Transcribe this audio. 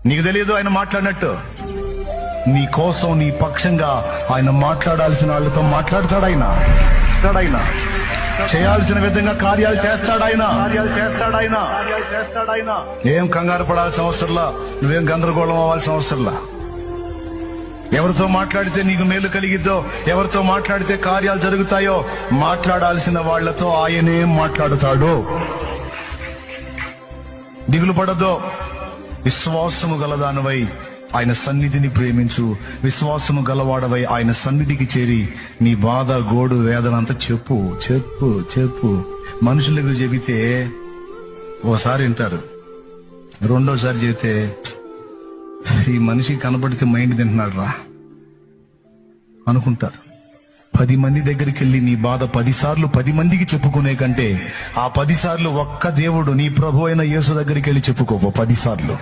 నీకు తెలియదు ఆయన మాట్లాడినట్టు. నీ కోసం, నీ పక్షంగా ఆయన మాట్లాడాల్సిన వాళ్ళతో మాట్లాడతాడు. ఆయన చేయాల్సిన విధంగా కార్యాలు చేస్తాడు. ఆయన ఏం కంగారు పడాల్సిన అవసరంలా, నువ్వేం గందరగోళం అవ్వాల్సిన అవసరంలా. ఎవరితో మాట్లాడితే నీకు మేలు కలిగిద్దో, ఎవరితో మాట్లాడితే కార్యాలు జరుగుతాయో మాట్లాడాల్సిన వాళ్లతో ఆయనే మాట్లాడుతాడు. దిగులు పడద్దో. విశ్వాసము గలదానవై ఆయన సన్నిధిని ప్రేమించు. విశ్వాసము గలవాడవై ఆయన సన్నిధికి చేరి నీ బాధ, గోడు, వేదన అంతా చెప్పు చెప్పు చెప్పు. మనుషులకు చెబితే ఓసారి వింటారు, రెండోసారి చెబితే ఈ మనిషి కనబడితే మైండ్ తింటున్నాడు రా అనుకుంటారు. 10 మంది దగ్గరికి వెళ్ళి నీ బాధ 10 సార్లు 10 మందికి చెప్పుకునే కంటే ఆ 10 సార్లు ఒక్క దేవుడు, నీ ప్రభు అయిన యేసు దగ్గరికి వెళ్ళి చెప్పుకో 10 సార్లు.